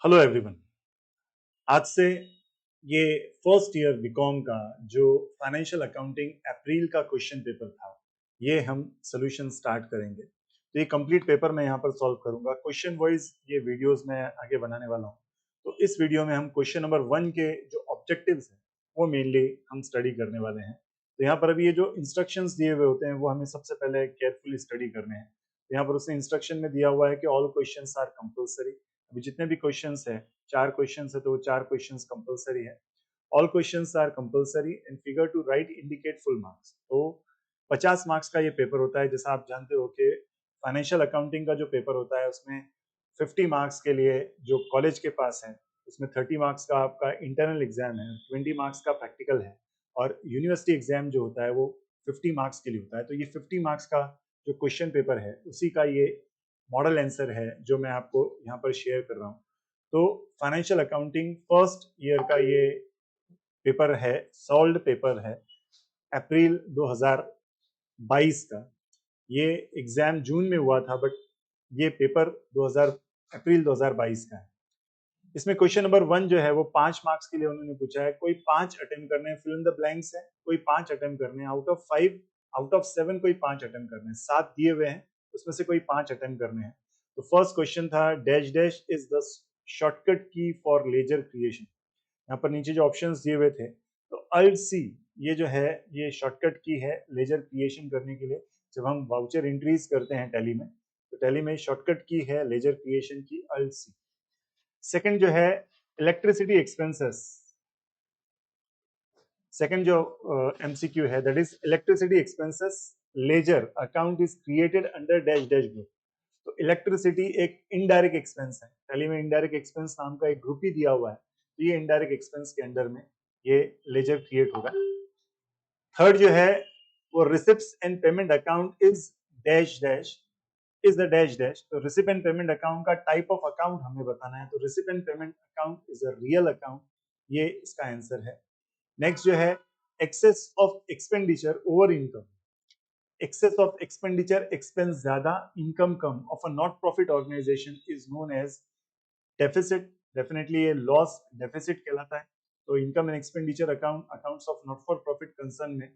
Hello everyone. आज से ये फर्स्ट ईयर बीकॉम का जो फाइनेंशियल अकाउंटिंग अप्रैल का क्वेश्चन पेपर था, ये हम सॉल्यूशन स्टार्ट करेंगे। तो ये कंप्लीट पेपर मैं यहाँ पर सॉल्व करूंगा। क्वेश्चन वाइज ये वीडियोस मैं आगे बनाने वाला हूँ। तो इस वीडियो में हम क्वेश्चन नंबर 1 के जो ऑब्जेक्टिव्स हैं वो मेनली हम स्टडी करने वाले हैं। तो यहाँ पर अभी ये जो इंस्ट्रक्शंस दिए हुए होते हैं वो हमें सबसे पहले केयरफुली स्टडी करने हैं। तो यहाँ पर उसने इंस्ट्रक्शन में दिया हुआ है कि ऑल क्वेश्चंस आर कंपलसरी। अभी जितने भी क्वेश्चंस है, 4 क्वेश्चंस है तो वो 4 क्वेश्चंस कंपलसरी है। All questions are compulsory and figure to right indicate full marks. तो 50 मार्क्स का ये पेपर होता है। जैसा आप जानते हो कि फाइनेंशियल अकाउंटिंग का जो पेपर होता है उसमें 50 मार्क्स के लिए जो कॉलेज के पास है उसमें 30 मार्क्स का आपका इंटरनल एग्जाम है, 20 मार्क्स का प्रैक्टिकल है, और यूनिवर्सिटी एग्जाम जो होता है वो 50 मार्क्स के लिए होता है। तो ये 50 मार्क्स का जो क्वेश्चन पेपर है उसी का ये मॉडल आंसर है जो मैं आपको यहाँ पर शेयर कर रहा हूँ। तो फाइनेंशियल अकाउंटिंग फर्स्ट ईयर का ये पेपर है, सॉल्व्ड पेपर है अप्रैल 2022 का। ये एग्जाम जून में हुआ था, बट ये पेपर 2000 अप्रैल 2022 का है। इसमें क्वेश्चन नंबर 1 जो है वो 5 मार्क्स के लिए उन्होंने पूछा है। कोई 5 अटेम्प्ट करने हैं, फिल इन द ब्लैंक्स है, कोई 5 अटेम्प्ट करने हैं। आउट ऑफ 5, आउट ऑफ 7 कोई 5 अटेम्प्ट करने हैं। 7 दिए हुए हैं, उसमें से कोई 5 अटेम्प्ट करने हैं। तो फर्स्ट क्वेश्चन था dash dash is the shortcut की फॉर लेजर क्रिएशन। यहाँ पर नीचे जो ऑप्शंस दिए हुए थे, तो अल्ट सी ये जो है ये शॉर्टकट की है लेजर क्रिएशन करने के लिए। जब हम वाउचर एंट्रीज करते हैं टैली में, तो टैली में शॉर्टकट की है लेजर क्रिएशन की अल्ट सी। सेकंड जो है इलेक्ट्रिसिटी एक्सपेंसेस। सेकंड जो एमसीक्यू है that is electricity expenses ledger account is created under dash dash group. तो इलेक्ट्रिसिटी एक इनडायरेक्ट एक्सपेंस है। टैली में इनडायरेक्ट एक्सपेंस नाम का एक ग्रुप ही दिया हुआ है, तो ये इनडायरेक्ट एक्सपेंस के अंडर में ये लेजर क्रिएट होगा। थर्ड जो है वो receipts and payment account is dash dash is the dash dash. तो रिसिप एंड पेमेंट अकाउंट का टाइप ऑफ अकाउंट हमें बताना है। तो receipt and payment account is a real account, ये इसका आंसर है। नेक्स्ट जो है excess of expenditure over income. Excess of expenditure, expense ज्यादा इनकम कम of a not profit organisation is known as deficit. Definitely ये लॉस डेफिसिट कहलाता है। तो income and expenditure account, accounts of not for profit concern में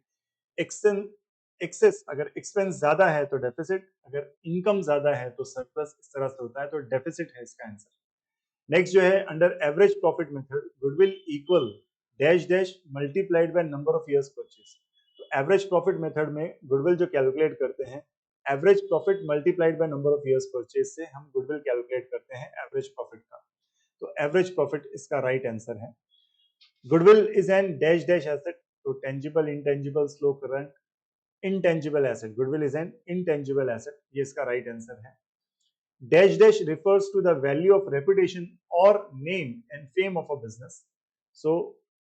access अगर expense ज्यादा है तो डेफिसिट, अगर इनकम ज्यादा है तो सरप्लस, इस तरह से होता है। तो डेफिसिट है इसका आंसर। नेक्स्ट जो है under average profit method goodwill equal dash dash multiplied by number of years purchase. तो एवरेज प्रॉफिट मेथड में गुडविल जो कैलकुलेट करते हैं, average profit multiplied by number of years purchase से हम गुडविल कैलकुलेट करते हैं एवरेज प्रॉफिट का। तो एवरेज प्रॉफिट इसका राइट आंसर है। Goodwill is an dash dash asset. तो tangible, intangible, slow current, intangible asset, goodwill is an intangible asset, ये इसका राइट आंसर है। Dash dash refers to the value of reputation or name and fame of a business. So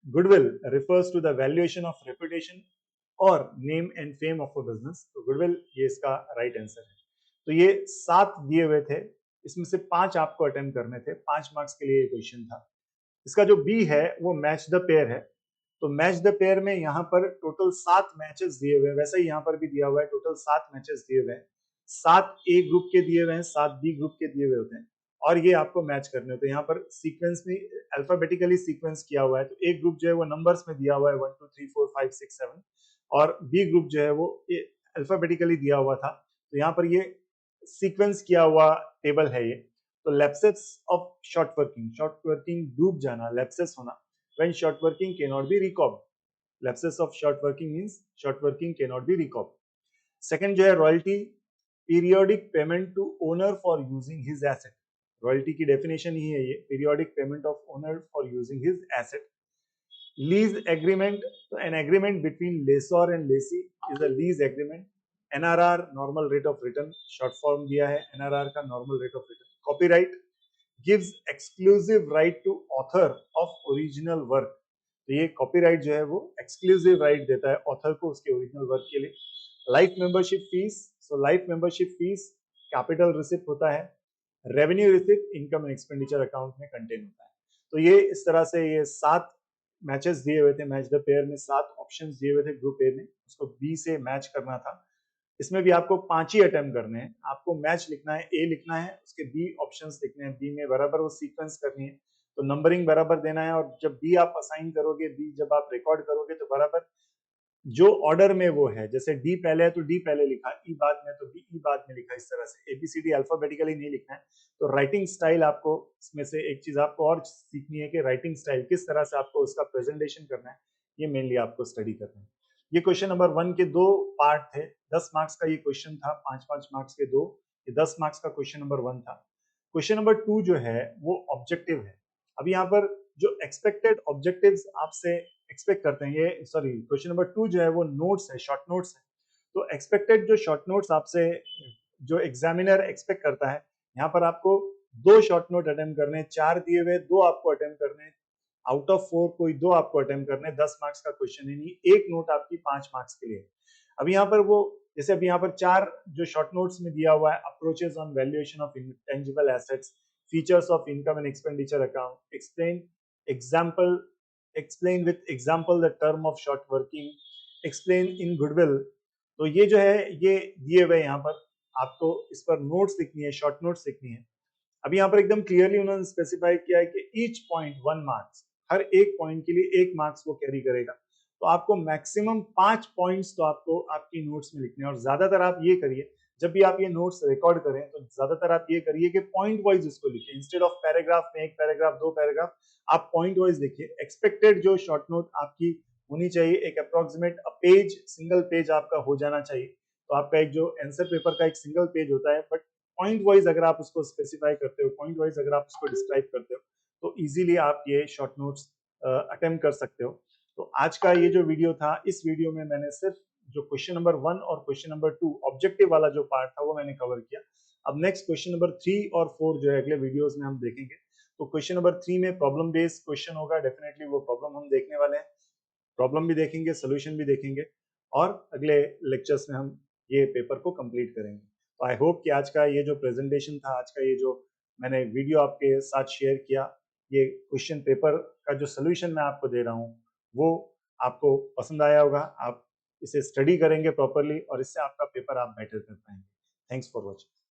goodwill refers to the valuation of reputation or name and fame of a business. तो goodwill ये इसका right answer है। तो ये 7 दिए हुए थे, इसमें से 5 आपको अटेम्प्ट करने थे। 5 मार्क्स के लिए ये क्वेश्चन था। इसका जो बी है वो मैच द पेयर है। तो मैच द पेयर में यहाँ पर टोटल 7 मैचेस दिए हुए हैं, वैसा ही यहाँ पर भी दिया हुआ है। टोटल 7 मैचेस दिए हुए हैं, 7 ए ग्रुप के दिए हुए हैं, 7 बी ग्रुप के दिए हुए होते हैं, और ये आपको मैच करने होते हैं। यहाँ पर सीक्वेंस में अल्फाबेटिकली सीक्वेंस किया हुआ है। तो ए ग्रुप जो है वो नंबर्स में दिया हुआ है 1 2 3 4 5 6 7, और बी ग्रुप जो है वो अल्फाबेटिकली दिया हुआ था। तो यहाँ पर ये सीक्वेंस किया हुआ टेबल है ये। तो लैप्सेस ऑफ शॉर्ट वर्किंग डूब जाना, लैप्सेस होना, when short working cannot be recovered. Lapses of short working means short working cannot be recovered. Second जो है royalty, periodic payment to owner for using his asset. Royalty की definition ही है ये, periodic payment of owner for using his asset. Lease agreement, तो an agreement between lessor and lessee is a lease agreement. NRR, normal rate of return, short form दिया है NRR का, normal rate of return. Copyright gives exclusive right to author of original work। तो ये copyright जो है वो exclusive right देता है ऑथर को उसके ओरिजिनल वर्क के लिए। Life membership fees, so life membership fees capital receipt होता है। Revenue receipt income and expenditure account में कंटेन होता है। तो ये इस तरह से ये 7 मैचेस दिए हुए थे। मैच द पेयर में 7 ऑप्शंस दिए हुए थे ग्रुप ए में, उसको बी से मैच करना था। इसमें भी आपको 5 ही अटेम्प्ट करने हैं। आपको मैच लिखना है, ए लिखना है, उसके बी ऑप्शंस लिखने हैं, बी में बराबर वो सीक्वेंस करनी है, तो नंबरिंग बराबर देना है, और जब बी आप असाइन करोगे, बी जब आप रिकॉर्ड करोगे तो बराबर जो ऑर्डर में वो है, जैसे डी पहले है तो डी पहले लिखा, ई बाद में तो बी ई बाद में लिखा, इस तरह से एबीसीडी अल्फाबेटिकली नहीं लिखना है। तो राइटिंग स्टाइल आपको इसमें से एक चीज आपको और सीखनी है कि राइटिंग स्टाइल किस तरह से आपको उसका प्रेजेंटेशन करना है, ये मेनली आपको स्टडी करना है। ये क्वेश्चन नंबर 1 के 2 पार्ट थे, 10 मार्क्स का ये क्वेश्चन था, 5-5 मार्क्स के 2, ये 10 मार्क्स का क्वेश्चन नंबर 1 था। क्वेश्चन नंबर 2 जो है वो ऑब्जेक्टिव है। अब यहाँ पर जो एक्सपेक्टेड ऑब्जेक्टिव्स आपसे एक्सपेक्ट करते हैं, ये सॉरी क्वेश्चन नंबर 2 जो है वो नोट्स है, शॉर्ट नोट्स है। तो एक्सपेक्टेड जो शॉर्ट नोट्स आपसे जो एग्जामिनर एक्सपेक्ट करता है, यहाँ पर आपको 2 शॉर्ट नोट अटेम्प्ट करने, 4 दिए हुए 2 आपको अटेम्प्ट करने, आउट ऑफ 4 कोई 2 आपको अटेम्प्ट करने, 10 मार्क्स का क्वेश्चन है, नहीं एक नोट आपकी 5 मार्क्स के लिए। अब यहाँ पर वो जैसे अभी यहाँ पर 4 जो शॉर्ट नोट्स में दिया हुआ है, approaches on valuation of intangible assets, features of income and expenditure account, explain example, explain with example the term of short working, explain in goodwill। तो ये जो है ये दिए हुए यहाँ पर आपको इस पर नोट्स लिखनी है, शॉर्ट नोट्स लिखनी है। अभी यहाँ पर एकदम क्लियरली उन्होंने स्पेसिफाई किया है कि ईच पॉइंट 1 मार्क्स, हर एक पॉइंट के लिए 1 मार्क्स वो कैरी करेगा। तो आपको मैक्सिमम 5 पॉइंट्स तो आपको आपकी नोट्स में लिखने हैं, और ज्यादातर आप ये करिए जब भी आप ये नोट्स रिकॉर्ड करें तो ज्यादातर आप ये करिए कि पॉइंट वाइज इसको लिखिए, इंस्टेड ऑफ पैराग्राफ में 1 पैराग्राफ 2 पैराग्राफ, आप पॉइंट वाइज लिखिए। एक्सपेक्टेड जो शॉर्ट नोट आपकी होनी चाहिए, एक अप्रोक्सीमेट पेज, सिंगल पेज आपका हो जाना चाहिए। तो आपका एक जो आंसर पेपर का एक सिंगल पेज होता है, बट पॉइंट वाइज अगर आप उसको स्पेसिफाई करते हो, पॉइंट वाइज अगर आप उसको डिस्क्राइब करते हो, तो इजीली आप ये शॉर्ट नोट्स अटेम्प्ट कर सकते हो। तो आज का ये जो वीडियो था, इस वीडियो में मैंने सिर्फ जो क्वेश्चन नंबर 1 और क्वेश्चन नंबर 2 ऑब्जेक्टिव वाला जो पार्ट था वो मैंने कवर किया। अब नेक्स्ट क्वेश्चन नंबर 3 और 4 जो है अगले वीडियोस में हम देखेंगे। तो क्वेश्चन नंबर 3 में प्रॉब्लम बेस्ड क्वेश्चन होगा, डेफिनेटली वो प्रॉब्लम हम देखने वाले हैं, प्रॉब्लम भी देखेंगे, सोल्यूशन भी देखेंगे, और अगले लेक्चर्स में हम ये पेपर को कंप्लीट करेंगे। तो आई होप कि आज का ये जो प्रेजेंटेशन था, आज का ये जो मैंने वीडियो आपके साथ शेयर किया, ये क्वेश्चन पेपर का जो सोल्यूशन मैं आपको दे रहा हूँ वो आपको पसंद आया होगा। आप इसे स्टडी करेंगे प्रॉपरली और इससे आपका पेपर आप बेटर कर पाएंगे। Thanks for watching.